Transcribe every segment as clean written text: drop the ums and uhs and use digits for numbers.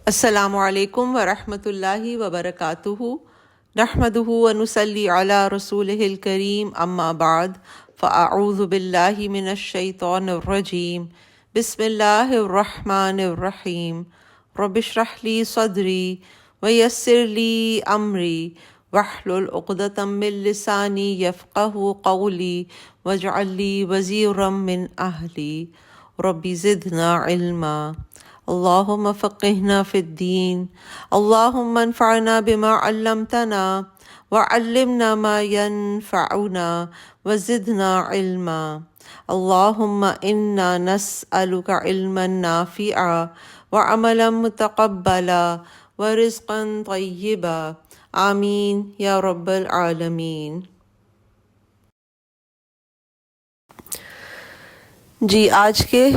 السلام علیکم ورحمۃ اللہ وبرکاتہ نحمدہ ونصلی علی رسولہ الکریم اما بعد فاعوذ باللہ من الشیطان الرجیم بسم اللہ الرحمن الرحیم رب اشرح لی صدری ویسر لی امری واحلل عقدۃ من لسانی یفقہوا قولی واجعل لی وزیرا من اہلی رب زدنا علما اللہم فقہنا فی الدین اللہم انفعنا بما علمتنا وعلمنا ما ینفعنا وزدنا علما اللہم انا نسألک علما نافعا وعملا متقبلا ورزقا طیبا آمین یا رب العالمین۔ جی آج کے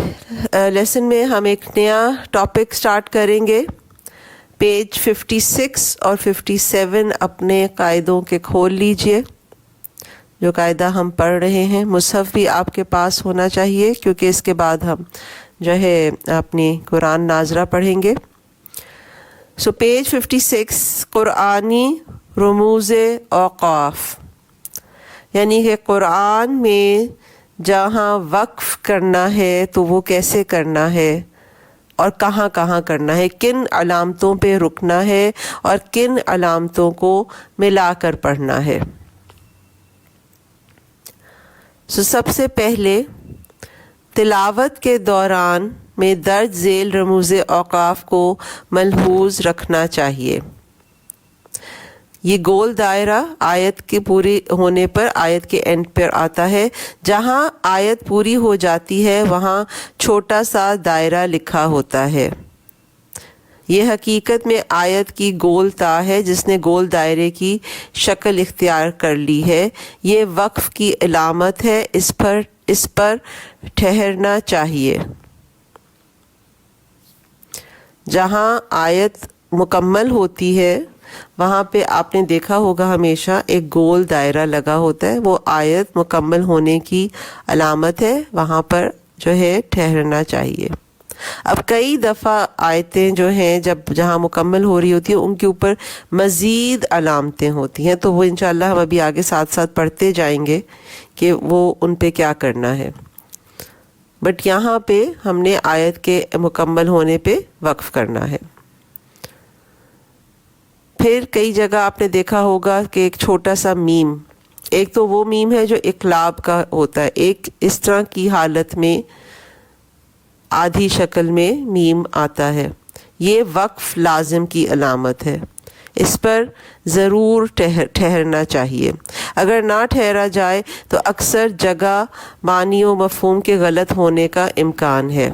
لیسن میں ہم ایک نیا ٹاپک سٹارٹ کریں گے۔ پیج 56 اور 57 اپنے قاعدوں کے کھول لیجئے، جو قاعدہ ہم پڑھ رہے ہیں۔ مصحف بھی آپ کے پاس ہونا چاہیے کیونکہ اس کے بعد ہم جو ہے اپنی قرآن ناظرہ پڑھیں گے۔ پیج 56 قرآنی رموز اوقاف، یعنی کہ قرآن میں جہاں وقف کرنا ہے تو وہ کیسے کرنا ہے اور کہاں کہاں کرنا ہے، کن علامتوں پہ رکنا ہے اور کن علامتوں کو ملا کر پڑھنا ہے۔ سب سے پہلے تلاوت کے دوران میں درج ذیل رموز اوقاف کو ملحوظ رکھنا چاہیے۔ یہ گول دائرہ آیت کے پوری ہونے پر آیت کے اینڈ پر آتا ہے۔ جہاں آیت پوری ہو جاتی ہے وہاں چھوٹا سا دائرہ لکھا ہوتا ہے۔ یہ حقیقت میں آیت کی گول تا ہے جس نے گول دائرے کی شکل اختیار کر لی ہے۔ یہ وقف کی علامت ہے، اس پر ٹھہرنا چاہیے۔ جہاں آیت مکمل ہوتی ہے وہاں پہ آپ نے دیکھا ہوگا ہمیشہ ایک گول دائرہ لگا ہوتا ہے، وہ آیت مکمل ہونے کی علامت ہے، وہاں پر جو ہے ٹھہرنا چاہیے۔ اب کئی دفعہ آیتیں جو ہیں جہاں مکمل ہو رہی ہوتی ہیں ان کے اوپر مزید علامتیں ہوتی ہیں، تو وہ انشاءاللہ ہم ابھی آگے ساتھ ساتھ پڑھتے جائیں گے کہ وہ ان پہ کیا کرنا ہے، بٹ یہاں پہ ہم نے آیت کے مکمل ہونے پہ وقف کرنا ہے۔ پھر کئی جگہ آپ نے دیکھا ہوگا کہ ایک چھوٹا سا میم، ایک تو وہ میم ہے جو اقلاب کا ہوتا ہے، ایک اس طرح کی حالت میں آدھی شکل میں میم آتا ہے، یہ وقف لازم کی علامت ہے، اس پر ضرور ٹھہرنا چاہیے۔ اگر نہ ٹھہرا جائے تو اکثر جگہ معنی و مفہوم کے غلط ہونے کا امکان ہے۔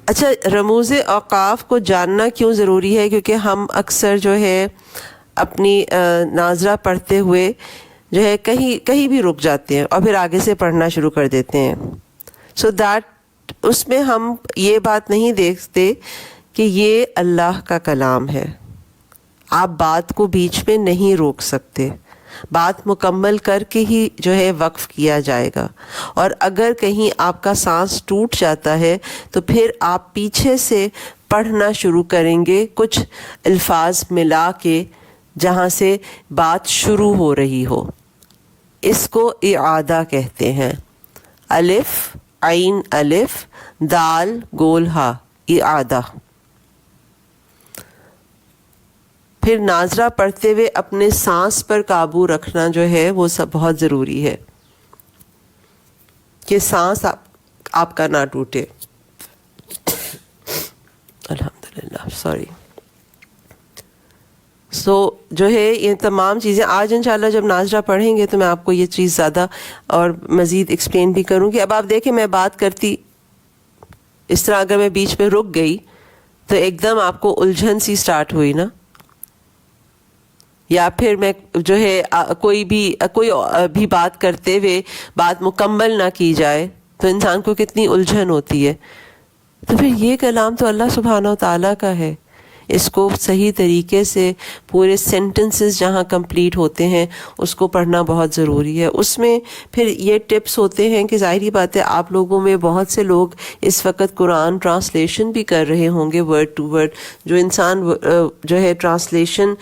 اچھا، رموز اوقاف کو جاننا کیوں ضروری ہے؟ کیونکہ ہم اکثر جو ہے اپنی ناظرہ پڑھتے ہوئے جو ہے کہیں بھی رک جاتے ہیں اور پھر آگے سے پڑھنا شروع کر دیتے ہیں۔ اس میں ہم یہ بات نہیں دیکھتے کہ یہ اللہ کا کلام ہے، آپ بات کو بیچ میں نہیں روک سکتے، بات مکمل کر کے ہی جو ہے وقف کیا جائے گا۔ اور اگر کہیں آپ کا سانس ٹوٹ جاتا ہے تو پھر آپ پیچھے سے پڑھنا شروع کریں گے کچھ الفاظ ملا کے جہاں سے بات شروع ہو رہی ہو، اس کو اعادہ کہتے ہیں۔ الف عین الف دال گول ہا، اعادہ۔ پھر ناظرہ پڑھتے ہوئے اپنے سانس پر قابو رکھنا جو ہے وہ سب بہت ضروری ہے کہ سانس آپ کا نہ ٹوٹے۔ الحمدللہ، سوری۔ جو ہے یہ تمام چیزیں آج انشاءاللہ جب ناظرہ پڑھیں گے تو میں آپ کو یہ چیز زیادہ اور مزید ایکسپلین بھی کروں گی۔ اب آپ دیکھیں میں بات کرتی اس طرح، اگر میں بیچ میں رک گئی تو ایک دم آپ کو الجھن سی سٹارٹ ہوئی نا، یا پھر میں جو ہے کوئی بھی بات کرتے ہوئے بات مکمل نہ کی جائے تو انسان کو کتنی الجھن ہوتی ہے۔ تو پھر یہ کلام تو اللہ سبحانہ و تعالیٰ کا ہے، اس کو صحیح طریقے سے پورے سینٹنسز جہاں کمپلیٹ ہوتے ہیں اس کو پڑھنا بہت ضروری ہے. اس میں پھر یہ ٹپس ہوتے ہیں کہ ظاہری بات ہے آپ لوگوں میں بہت سے لوگ اس وقت قرآن ٹرانسلیشن بھی کر رہے ہوں گے ورڈ ٹو ورڈ. جو انسان جو ہے ٹرانسلیشن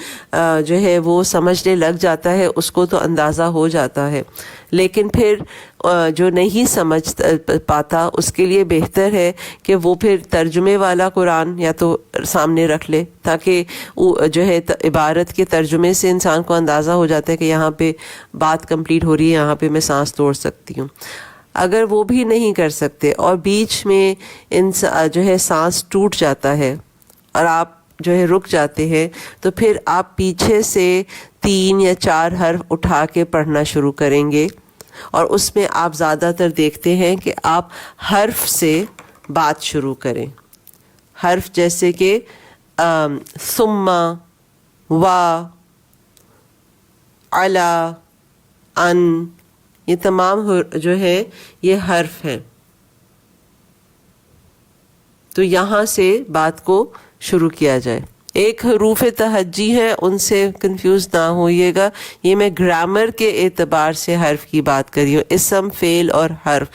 جو ہے وہ سمجھنے لگ جاتا ہے اس کو تو اندازہ ہو جاتا ہے, لیکن پھر جو نہیں سمجھ پاتا اس کے لیے بہتر ہے کہ وہ پھر ترجمے والا قرآن یا تو سامنے رکھ لے, تاکہ جو ہے عبارت کے ترجمے سے انسان کو اندازہ ہو جاتا ہے کہ یہاں پہ بات کمپلیٹ ہو رہی ہے, یہاں پہ میں سانس توڑ سکتی ہوں. اگر وہ بھی نہیں کر سکتے اور بیچ میں جو ہے سانس ٹوٹ جاتا ہے اور آپ جو ہے رک جاتے ہیں, تو پھر آپ پیچھے سے 3 یا 4 حرف اٹھا کے پڑھنا شروع کریں گے, اور اس میں آپ زیادہ تر دیکھتے ہیں کہ آپ حرف سے بات شروع کریں. حرف جیسے کہ ثم, وا, علا, ان, یہ تمام جو ہے یہ حرف ہیں. تو یہاں سے بات کو شروع کیا جائے. ایک حروف تہجی ہیں, ان سے کنفیوز نہ ہوئیے گا. یہ میں گرامر کے اعتبار سے حرف کی بات کر رہی ہوں. اسم, فعل اور حرف.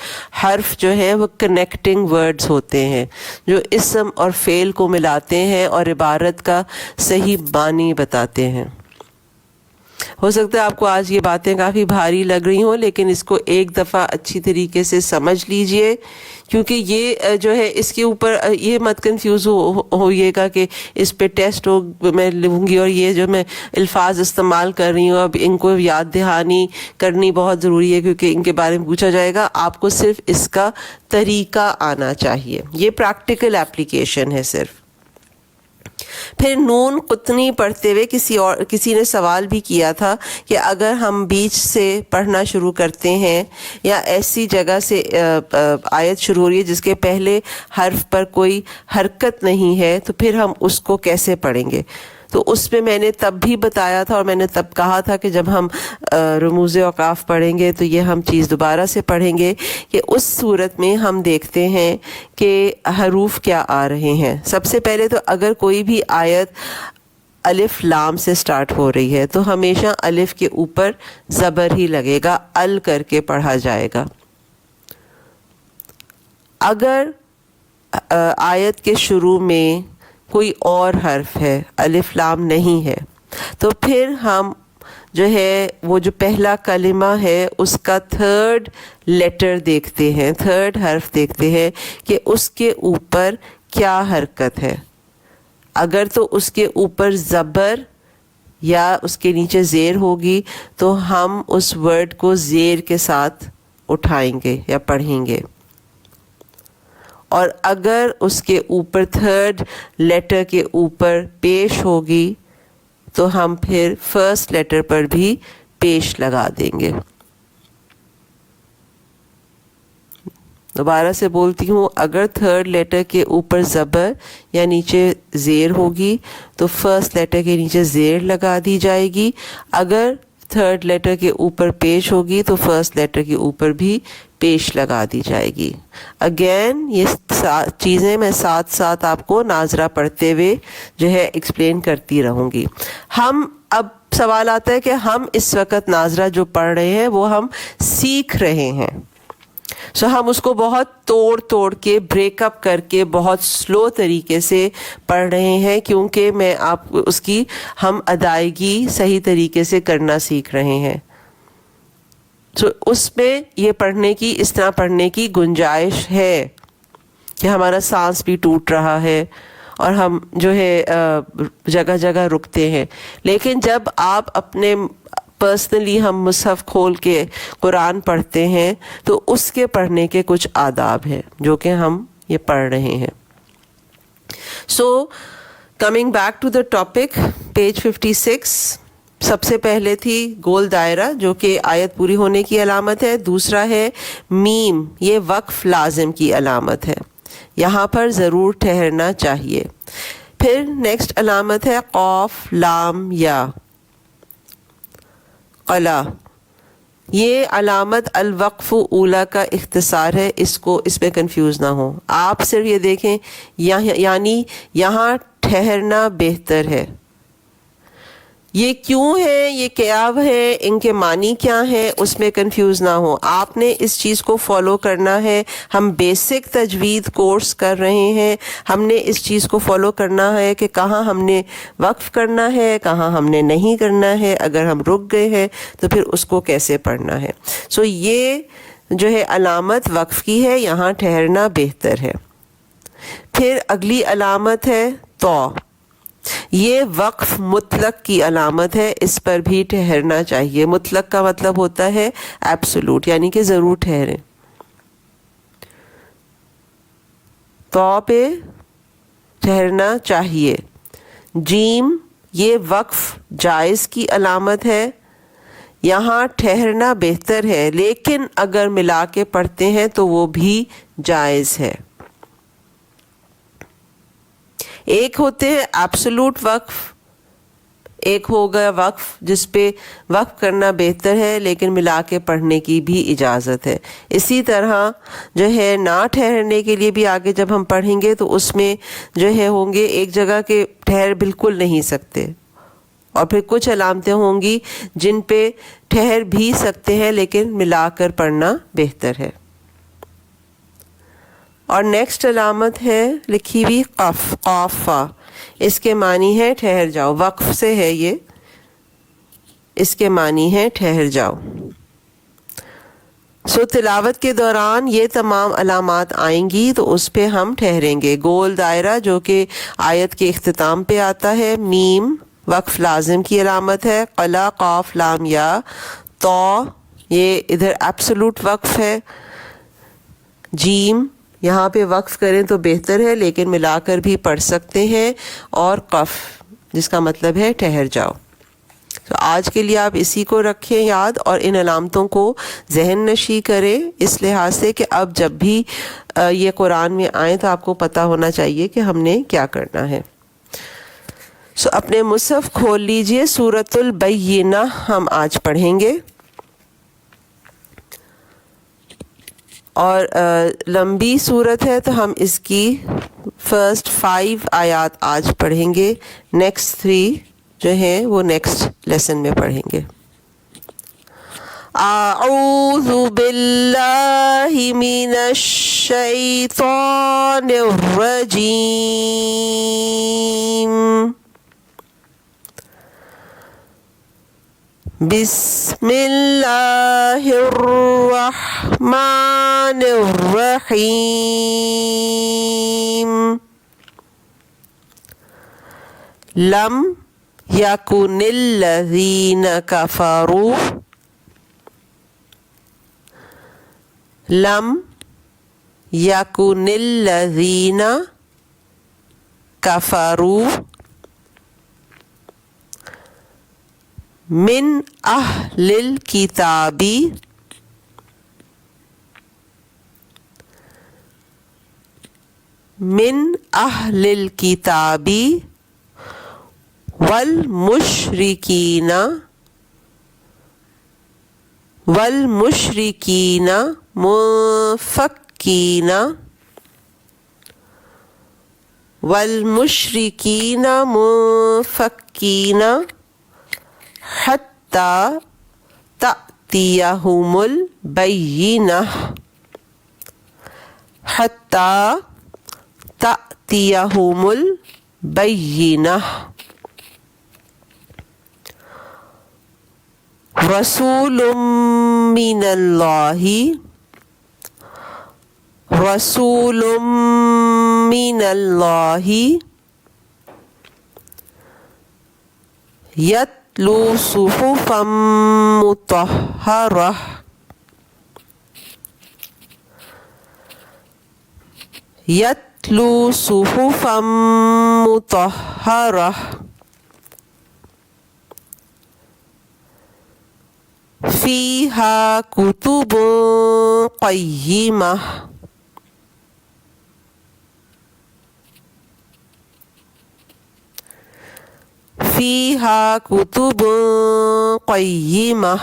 حرف جو ہے وہ کنیکٹنگ ورڈز ہوتے ہیں جو اسم اور فعل کو ملاتے ہیں اور عبارت کا صحیح معنی بتاتے ہیں. ہو سکتا ہے آپ کو آج یہ باتیں کافی بھاری لگ رہی ہوں, لیکن اس کو ایک دفعہ اچھی طریقے سے سمجھ لیجئے, کیونکہ یہ جو ہے اس کے اوپر یہ مت کنفیوز ہوئیے گا کہ اس پہ ٹیسٹ میں لوں گی اور یہ جو میں الفاظ استعمال کر رہی ہوں اب ان کو یاد دہانی کرنی بہت ضروری ہے کیونکہ ان کے بارے میں پوچھا جائے گا. آپ کو صرف اس کا طریقہ آنا چاہیے. یہ پریکٹیکل اپلیکیشن ہے صرف. پھر نون قطنی پڑھتے ہوئے کسی نے سوال بھی کیا تھا کہ اگر ہم بیچ سے پڑھنا شروع کرتے ہیں یا ایسی جگہ سے آیت شروع ہو رہی ہے جس کے پہلے حرف پر کوئی حرکت نہیں ہے تو پھر ہم اس کو کیسے پڑھیں گے. تو اس میں میں نے تب بھی بتایا تھا اور میں نے تب کہا تھا کہ جب ہم رموز اوقاف پڑھیں گے تو یہ ہم چیز دوبارہ سے پڑھیں گے کہ اس صورت میں ہم دیکھتے ہیں کہ حروف کیا آ رہے ہیں. سب سے پہلے تو اگر کوئی بھی آیت الف لام سے سٹارٹ ہو رہی ہے تو ہمیشہ الف کے اوپر زبر ہی لگے گا, ال کر کے پڑھا جائے گا. اگر آیت کے شروع میں کوئی اور حرف ہے, الف لام نہیں ہے, تو پھر ہم جو ہے وہ جو پہلا کلمہ ہے اس کا تھرڈ لیٹر دیکھتے ہیں, تھرڈ حرف دیکھتے ہیں کہ اس کے اوپر کیا حرکت ہے. اگر تو اس کے اوپر زبر یا اس کے نیچے زیر ہوگی تو ہم اس ورڈ کو زیر کے ساتھ اٹھائیں گے یا پڑھیں گے, اور اگر اس کے اوپر تھرڈ لیٹر کے اوپر پیش ہوگی تو ہم پھر فرسٹ لیٹر پر بھی پیش لگا دیں گے. دوبارہ سے بولتی ہوں, اگر تھرڈ لیٹر کے اوپر زبر یا نیچے زیر ہوگی تو فرسٹ لیٹر کے نیچے زیر لگا دی جائے گی. اگر تھرڈ لیٹر کے اوپر پیش ہوگی تو فرسٹ لیٹر کے اوپر بھی پیش لگا دی جائے گی. اگین یہ چیزیں میں ساتھ ساتھ آپ کو ناظرہ پڑھتے ہوئے جو ہے ایکسپلین کرتی رہوں گی. ہم اب سوال آتا ہے کہ ہم اس وقت ناظرہ جو پڑھ رہے ہیں وہ ہم سیکھ رہے ہیں, سو ہم اس کو بہت توڑ کے بریک اپ کر کے بہت سلو طریقے سے پڑھ رہے ہیں کیونکہ میں آپ اس کی ہم ادائیگی صحیح طریقے سے کرنا سیکھ رہے ہیں. تو اس میں یہ پڑھنے کی اس طرح پڑھنے کی گنجائش ہے کہ ہمارا سانس بھی ٹوٹ رہا ہے اور ہم جو ہے جگہ جگہ رکتے ہیں. لیکن جب آپ اپنے پرسنلی ہم مصحف کھول کے قرآن پڑھتے ہیں تو اس کے پڑھنے کے کچھ آداب ہیں جو کہ ہم یہ پڑھ رہے ہیں. So coming back to the topic, page 56. سب سے پہلے تھی گول دائرہ جو کہ آیت پوری ہونے کی علامت ہے. دوسرا ہے میم, یہ وقف لازم کی علامت ہے, یہاں پر ضرور ٹھہرنا چاہیے. پھر نیکسٹ علامت ہے قاف لام یا, قلا. یہ علامت الوقف اولا کا اختصار ہے، اس میں کنفیوز نہ ہو آپ، صرف یہ دیکھیں یعنی یہاں ٹھہرنا بہتر ہے. یہ کیوں ہے، یہ کیا ہے، ان کے معنی کیا ہیں، اس میں کنفیوز نہ ہو. آپ نے اس چیز کو فالو کرنا ہے. ہم بیسک تجوید کورس کر رہے ہیں، ہم نے اس چیز کو فالو کرنا ہے کہ کہاں ہم نے وقف کرنا ہے، کہاں ہم نے نہیں کرنا ہے. اگر ہم رک گئے ہیں تو پھر اس کو کیسے پڑھنا ہے. سو یہ جو ہے علامت وقف کی ہے، یہاں ٹھہرنا بہتر ہے. پھر اگلی علامت ہے تو. یہ وقف مطلق کی علامت ہے، اس پر بھی ٹھہرنا چاہیے. مطلق کا مطلب ہوتا ہے ایبسولوٹ، یعنی کہ ضرور ٹھہریں. تو پہ ٹھہرنا چاہیے. جیم، یہ وقف جائز کی علامت ہے، یہاں ٹھہرنا بہتر ہے، لیکن اگر ملا کے پڑھتے ہیں تو وہ بھی جائز ہے. ایک ہوتے ہیں ایبسولوٹ وقف، ایک ہوگا وقف جس پہ وقف کرنا بہتر ہے لیکن ملا کے پڑھنے کی بھی اجازت ہے. اسی طرح جو ہے نہ ٹھہرنے کے لیے بھی آگے جب ہم پڑھیں گے تو اس میں جو ہے ہوں گے ایک جگہ کے ٹھہر بالکل نہیں سکتے، اور پھر کچھ علامتیں ہوں گی جن پہ ٹھہر بھی سکتے ہیں لیکن ملا کر پڑھنا بہتر ہے. اور نیکسٹ علامت ہے لکھی ہوئی قف، قافہ. اس کے معنی ہے ٹھہر جاؤ، وقف سے ہے یہ، اس کے معنی ہے ٹھہر جاؤ. سو تلاوت کے دوران یہ تمام علامات آئیں گی تو اس پہ ہم ٹھہریں گے. گول دائرہ جو کہ آیت کے اختتام پہ آتا ہے. میم وقف لازم کی علامت ہے. قلا، قاف، لام، یا. تو یہ ادھر ایبسولوٹ وقف ہے. جیم یہاں پہ وقف کریں تو بہتر ہے لیکن ملا کر بھی پڑھ سکتے ہیں. اور قف جس کا مطلب ہے ٹھہر جاؤ. تو آج کے لیے آپ اسی کو رکھیں یاد، اور ان علامتوں کو ذہن نشی کریں اس لحاظ سے کہ اب جب بھی یہ قرآن میں آئیں تو آپ کو پتہ ہونا چاہیے کہ ہم نے کیا کرنا ہے. سو اپنے مصحف کھول لیجئے. سورۃ البینہ ہم آج پڑھیں گے، اور لمبی صورت ہے تو ہم اس کی فرسٹ 5 آیات آج پڑھیں گے. نیکسٹ 3 جو ہیں وہ نیکسٹ لیسن میں پڑھیں گے. اعوذ باللہ من الشیطان الرجیم. بسم اللہ الرحمن الرحیم. لم یکن الذین کفروا، لم یکن الذین کفروا من اہل الکتاب من اہل الکتاب والمشرکین منفکین حتی تأتیہم البینہ، حتی تأتیہم البینہ. رسول من اللہ، رسول من اللہ یتلو صحفا مطہرہ، یتلو صحفا مطہرہ فیہا کتب قیمہ، فیہا کتب قیمہ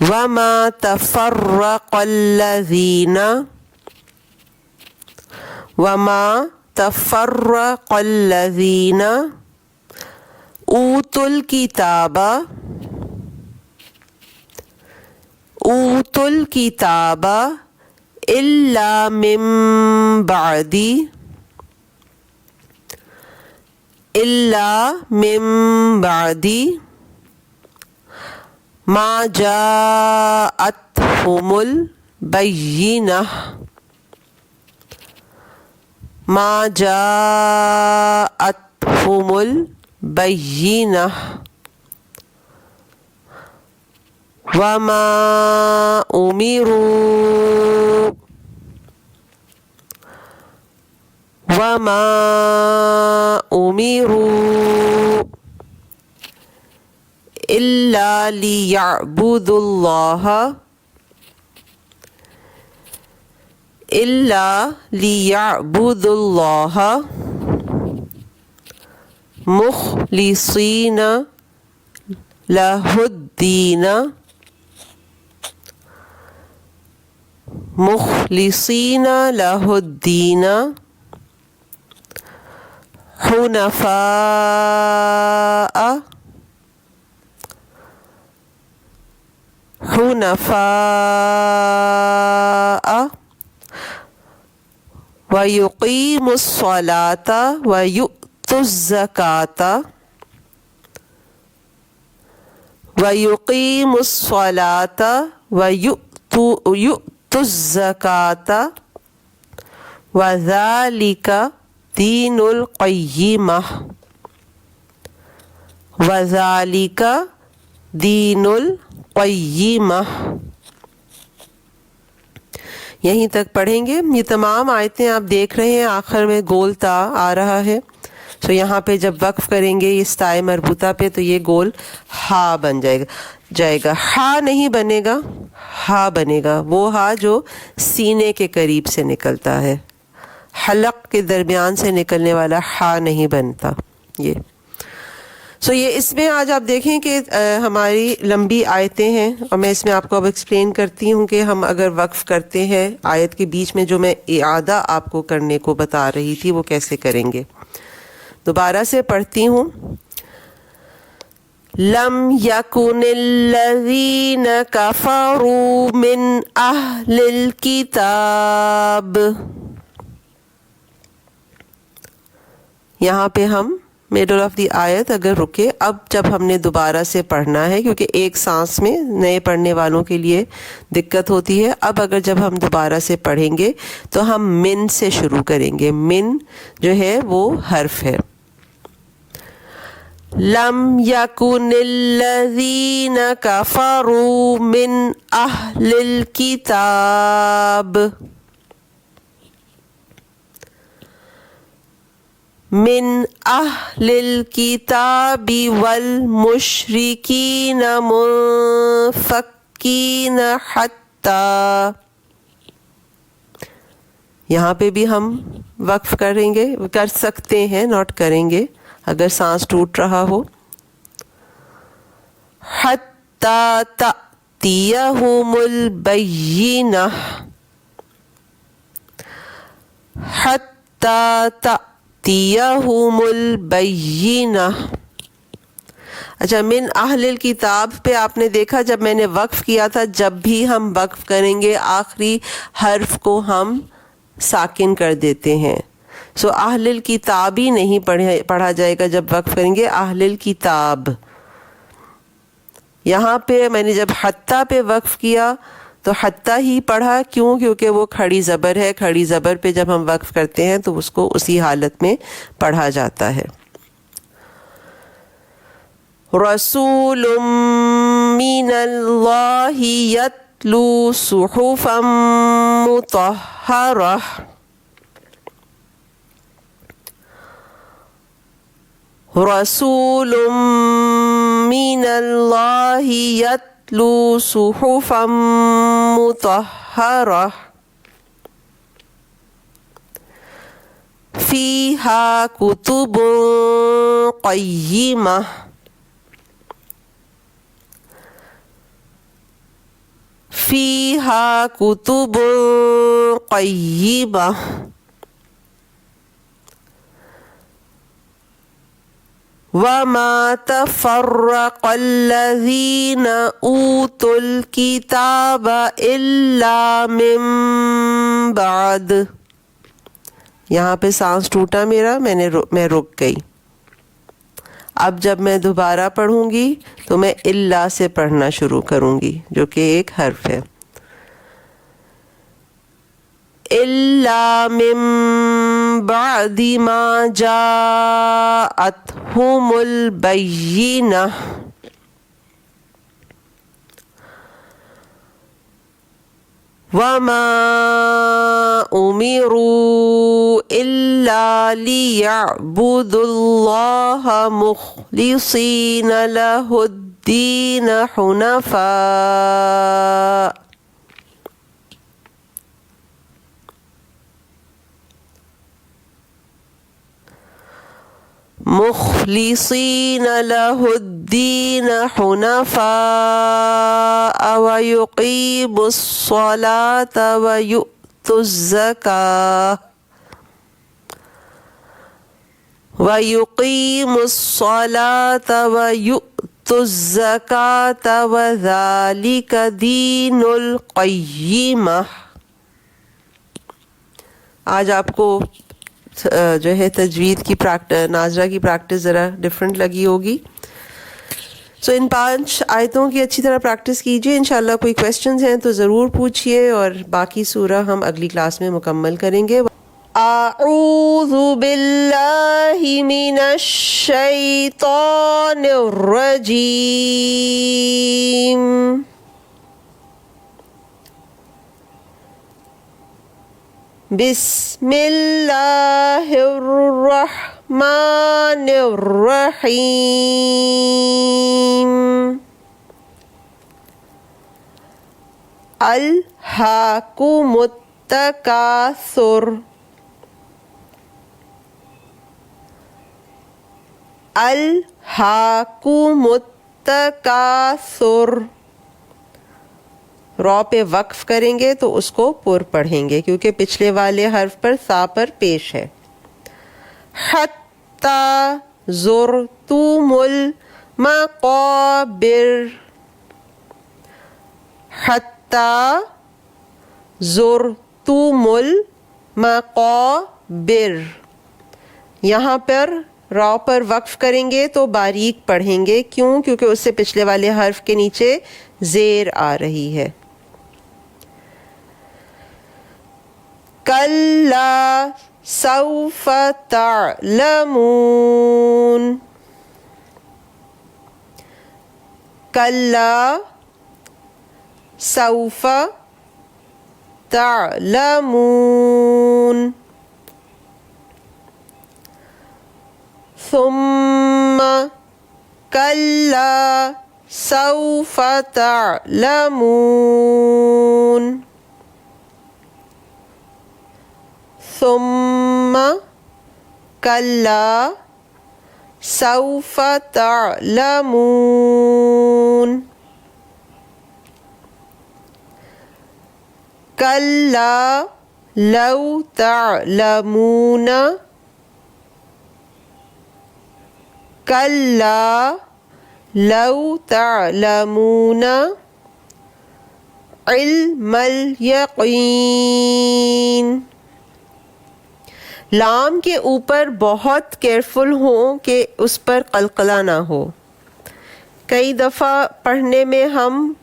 وما تفرق الذین اوتوا الکتاب الا من بعد ما جاءتهم البینہ وما امروا الا ليعبدوا الله مخلصين له الدين حنفاء ويقيموا الصلاة ويؤتوا الزكاة وذلك دين القيمة یہیں تک پڑھیں گے. یہ تمام آیتیں آپ دیکھ رہے ہیں آخر میں گول تا آ رہا ہے. سو یہاں پہ جب وقف کریں گے اس تائے مربوطہ پہ تو یہ گول ہا بن جائے گا. ہا نہیں بنے گا، ہا بنے گا، وہ ہا جو سینے کے قریب سے نکلتا ہے، حلق کے درمیان سے نکلنے والا ہا نہیں بنتا. یہ یہ اس میں آج آپ دیکھیں کہ ہماری لمبی آیتیں ہیں، اور میں اس میں آپ کو اب ایکسپلین کرتی ہوں کہ ہم اگر وقف کرتے ہیں آیت کے بیچ میں، جو میں اعادہ آپ کو کرنے کو بتا رہی تھی، وہ کیسے کریں گے. دوبارہ سے پڑھتی ہوں. لم یکن الذین کفروا من اہل الکتاب. یہاں پہ ہم میڈل آف دی آیت اگر رکے، اب جب ہم نے دوبارہ سے پڑھنا ہے، کیونکہ ایک سانس میں نئے پڑھنے والوں کے لیے دقت ہوتی ہے. اب اگر جب ہم دوبارہ سے پڑھیں گے تو ہم من سے شروع کریں گے. من جو ہے وہ حرف ہے. لم یکن الذین کفروا من اہل الکتاب من اہل الکتاب والمشرکین منفکین حتی. یہاں پہ بھی ہم وقف کر سکتے ہیں، نوٹ کریں گے اگر سانس ٹوٹ رہا ہو. حتی تأتیہم البینہ، حتی تأتیہم البینہ. اچھا، من اہل الکتاب پہ آپ نے دیکھا جب میں نے وقف کیا تھا، جب بھی ہم وقف کریں گے آخری حرف کو ہم ساکن کر دیتے ہیں. اہل الکتاب ہی نہیں پڑھا جائے گا جب وقف کریں گے، اہل الکتاب. یہاں پہ میں نے جب حتی پہ وقف کیا تو حتی ہی پڑھا. کیوں؟ کیونکہ وہ کھڑی زبر ہے. کھڑی زبر پہ جب ہم وقف کرتے ہیں تو اس کو اسی حالت میں پڑھا جاتا ہے. رسول من اللہ یتلو صحفا مطہرہ. رسول من اللہ یتلو صحفا مطہرہ فیہا کتب قیمہ. فیہا کتب قیمہ وما تفرق الذین اوتوا الکتاب الا من بعد. یہاں پہ سانس ٹوٹا میرا، میں رک گئی. اب جب میں دوبارہ پڑھوں گی تو میں الا سے پڑھنا شروع کروں گی جو کہ ایک حرف ہے. الا من بعد ما جاءتهم البینہ وما امروا الا ليعبدوا الله مخلصين له الدين حنفاء ويقيموا الصلاة ويؤتوا الزكاة وذلك دين القيمة. آج آپ کو جو ہے تجوید کی ناظرہ کی پریکٹس ذرا ڈفرینٹ لگی ہوگی. سو ان 5 آیتوں کی اچھی طرح پریکٹس کیجئے. انشاءاللہ کوئی کویسچنز ہیں تو ضرور پوچھئے اور باقی سورہ ہم اگلی کلاس میں مکمل کریں گے. اعوذ باللہ من الشیطان الرجیم. بسم اللہ الرحمن الرحیم. الہاکم التکاثر الہاکم التکاثر. را پہ وقف کریں گے تو اس کو پر پڑھیں گے کیونکہ پچھلے والے حرف پر سا پر پیش ہے. حتی زرتم المقابر حتی زرتم المقابر. یہاں پر را پر وقف کریں گے تو باریک پڑھیں گے. کیوں؟ کیونکہ اس سے پچھلے والے حرف کے نیچے زیر آ رہی ہے. کلا سوف تعلمون کلا سوف تعلمون ثم کلا سوف تعلمون ثم کلا سوف تعلمون کلا لو تعلمون کلا لو تعلمون علم الیقین. لام کے اوپر بہت کیئرفل ہوں کہ اس پر قلقلہ نہ ہو. کئی دفعہ پڑھنے میں ہم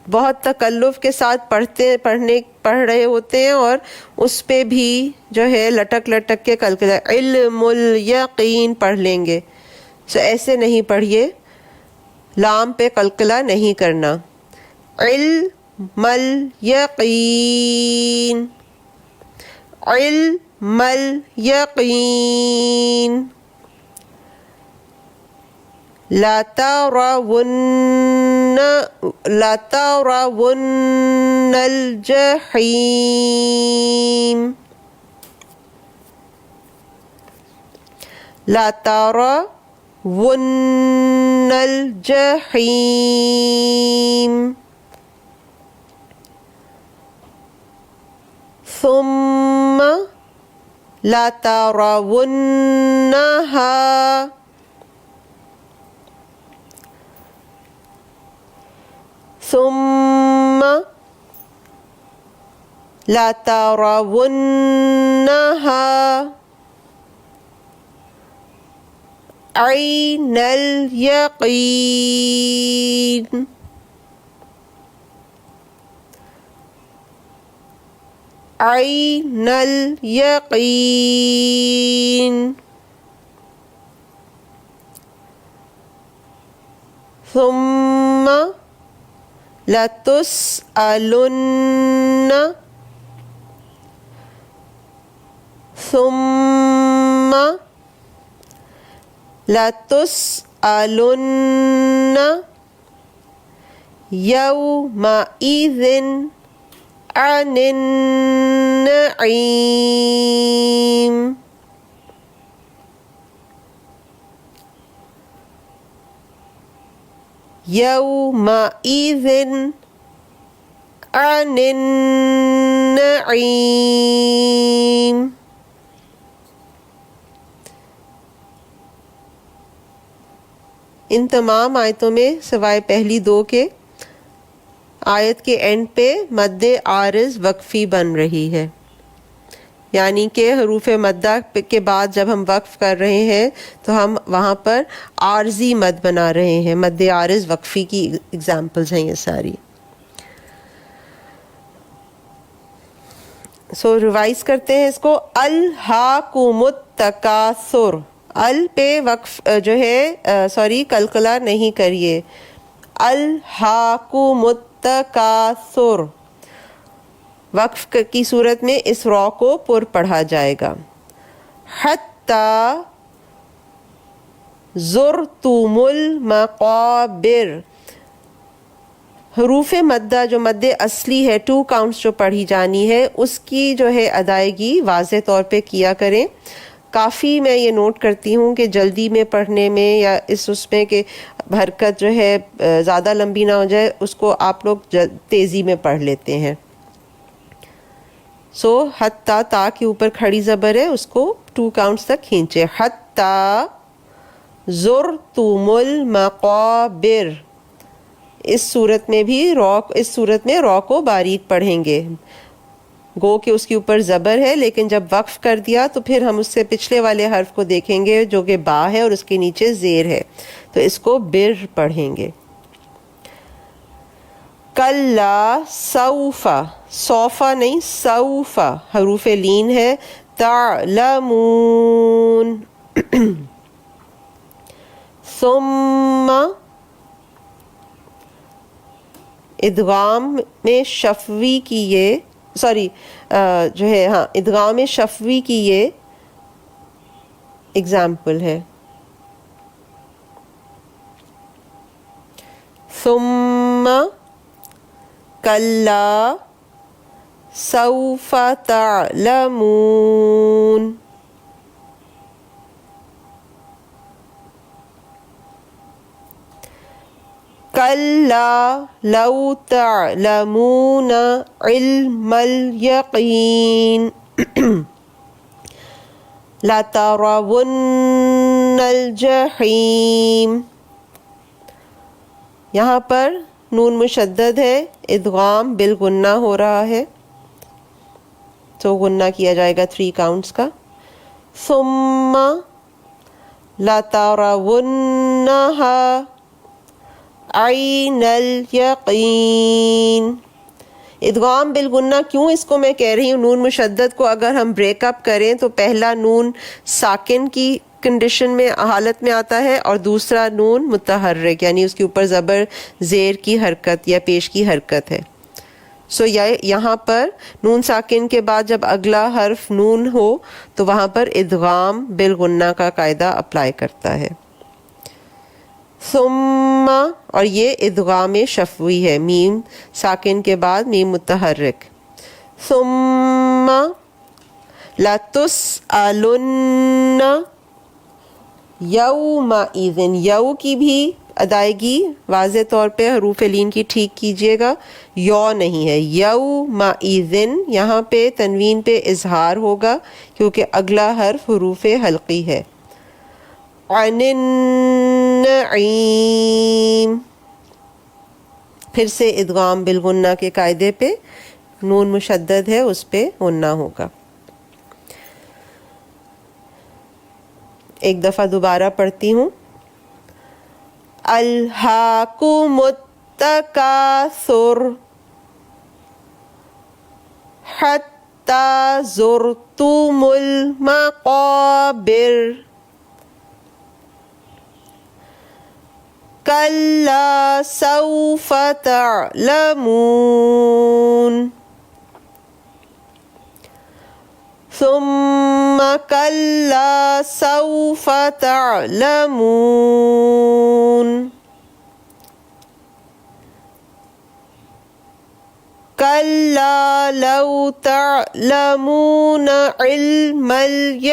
بہت تکلف کے ساتھ پڑھ رہے ہوتے ہیں اور اس پہ بھی جو ہے لٹک کے قلقلہ علم الیقین پڑھ لیں گے. سو ایسے نہیں پڑھیے، لام پہ قلقلہ نہیں کرنا. علم الیقین علم الیقین. لترون الجحیم لترون الجحیم. ثم لترونها ثم لترونها عين اليقين عين اليقين ثم لتسألن ثم لتسألن يومئذ عن النعيم يومئذ عن النعيم. ان تمام آیتوں میں سوائے پہلی دو کے آیت کے اینڈ پہ مد عارض وقفی بن رہی ہے، یعنی کہ حروف مدہ کے بعد جب ہم وقف کر رہے ہیں تو ہم وہاں پر عارضی مد بنا رہے ہیں. مد عارض وقفی کی اگزامپلز ہیں یہ ساری. ریوائز کرتے ہیں اس کو. الہاکم التکاثر، ال پہ وقف جو ہے قلقلہ نہیں کریے. الہاکم التکاثر وقف کی صورت میں اس را کو پر پڑھا جائے گا. حتی زرتم المقابر، حروف مدہ جو مد اصلی ہے 2 کاؤنٹس جو پڑھی جانی ہے اس کی جو ہے ادائیگی واضح طور پہ کیا کریں. کافی میں یہ نوٹ کرتی ہوں کہ جلدی میں پڑھنے میں یا اس میں کہ حرکت جو ہے زیادہ لمبی نہ ہو جائے، اس کو آپ لوگ تیزی میں پڑھ لیتے ہیں. حتی تا کے اوپر کھڑی زبر ہے، اس کو 2 کاؤنٹس تک کھینچے. حتی زرتم المقابر، اس صورت میں بھی را کو باریک پڑھیں گے. گو کہ اس کے اوپر زبر ہے، لیکن جب وقف کر دیا تو پھر ہم اس سے پچھلے والے حرف کو دیکھیں گے جو کہ با ہے اور اس کے نیچے زیر ہے، تو اس کو بر پڑھیں گے. کلا سوف، سوفا نہیں سوفا، حروف لین ہے. تعلمون ثم ادغام میں شفوی کی یہ ادغام شفوی کی یہ اگزامپل ہے. ثم کلا سوف تعلمون. کلا لو تعلمون علم الیقین لترون الجحیم. یہاں پر نون مشدد ہے، ادغام بالغنہ ہو رہا ہے، تو غنہ کیا جائے گا 3 کاؤنٹس کا. ثم لترونها عین الیقین. ادغام بالغنہ کیوں اس کو میں کہہ رہی ہوں؟ نون مشدد کو اگر ہم بریک اپ کریں تو پہلا نون ساکن کی کنڈیشن میں حالت میں آتا ہے اور دوسرا نون متحرک، یعنی اس کے اوپر زبر زیر کی حرکت یا پیش کی حرکت ہے. یہاں پر نون ساکن کے بعد جب اگلا حرف نون ہو تو وہاں پر ادغام بالغنہ کا قاعدہ اپلائی کرتا ہے. ثم، اور یہ ادغام شفوی ہے، میم ساکن کے بعد میم متحرک. ثم لتسألن یومئذ، یو کی بھی ادائیگی واضح طور پہ حروف لین کی ٹھیک کیجیے گا، یو نہیں ہے، یومئذ، یہاں پہ تنوین پہ اظہار ہوگا کیونکہ اگلا حرف حروف حلقی ہے۔ عن النعیم، پھر سے ادغام بالغنہ کے قاعدے پہ، نون مشدد ہے اس پہ غنہ ہوگا۔ ایک دفعہ دوبارہ پڑھتی ہوں۔ الہاکم التکاثر حتی زرتم المقابر کلا سوف تعلمون ثم كلا سوف تعلمون كلا لو تعلمون علم اليقين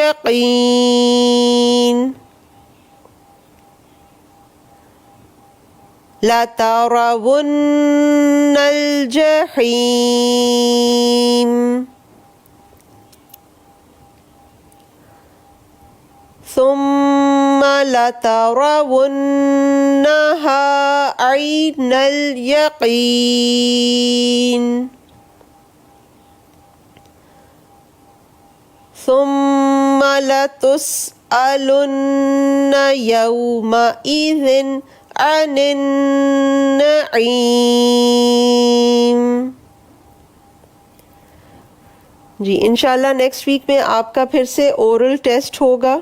لترون الجحيم ثم لترونها عين اليقين ثم لتسألن يومئذ عن النعيم۔ جی انشاءاللہ نیکسٹ ویک میں آپ کا پھر سے اورل ٹیسٹ ہوگا،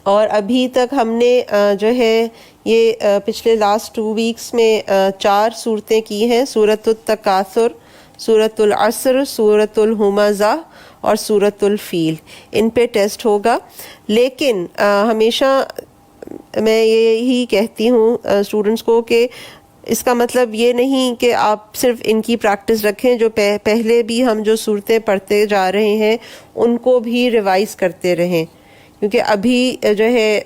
اور ابھی تک ہم نے جو ہے یہ پچھلے لاسٹ 2 ویکس میں 4 صورتیں کی ہیں، سورۃ التکاثر، سورۃ العصر، سورۃ الہمزہ اور سورۃ الفیل، ان پہ ٹیسٹ ہوگا۔ لیکن ہمیشہ میں یہی کہتی ہوں اسٹوڈنٹس کو کہ اس کا مطلب یہ نہیں کہ آپ صرف ان کی پریکٹس رکھیں، جو پہلے بھی ہم جو صورتیں پڑھتے جا رہے ہیں ان کو بھی ریوائز کرتے رہیں، کیونکہ ابھی جو ہے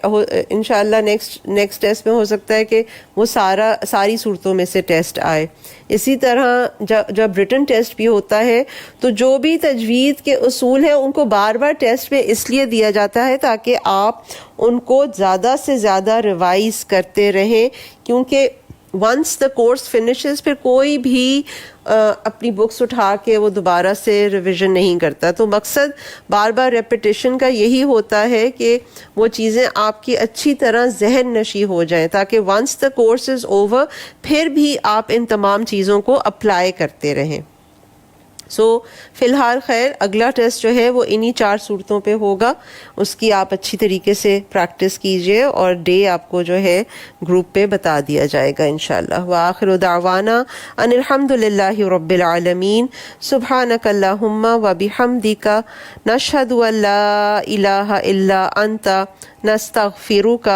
انشاءاللہ نیکسٹ ٹیسٹ میں ہو سکتا ہے کہ وہ ساری صورتوں میں سے ٹیسٹ آئے۔ اسی طرح جب ریٹن ٹیسٹ بھی ہوتا ہے تو جو بھی تجوید کے اصول ہیں ان کو بار بار ٹیسٹ میں اس لیے دیا جاتا ہے تاکہ آپ ان کو زیادہ سے زیادہ ریوائز کرتے رہیں، کیونکہ ونس دا کورس فنشز پھر کوئی بھی اپنی بکس اٹھا کے وہ دوبارہ سے ریویژن نہیں کرتا۔ تو مقصد بار بار ریپیٹیشن کا یہی ہوتا ہے کہ وہ چیزیں آپ کی اچھی طرح ذہن نشی ہو جائیں، تاکہ once the course is over پھر بھی آپ ان تمام چیزوں کو اپلائی کرتے رہیں۔ سو فی الحال خیر اگلا ٹیسٹ جو ہے وہ انہی 4 صورتوں پہ ہوگا، اس کی آپ اچھی طریقے سے پریکٹس کیجئے اور ڈے آپ کو جو ہے گروپ پہ بتا دیا جائے گا انشاءاللہ۔ وآخر دعوانا ان الحمد للہ رب العالمین، سبحانک اللہم وبحمدک، نشہد ان لا الہ الا انت، نستغفرک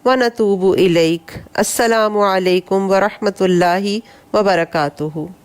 ونتوب الیک۔ السلام علیکم ورحمۃ اللہ وبرکاتہ۔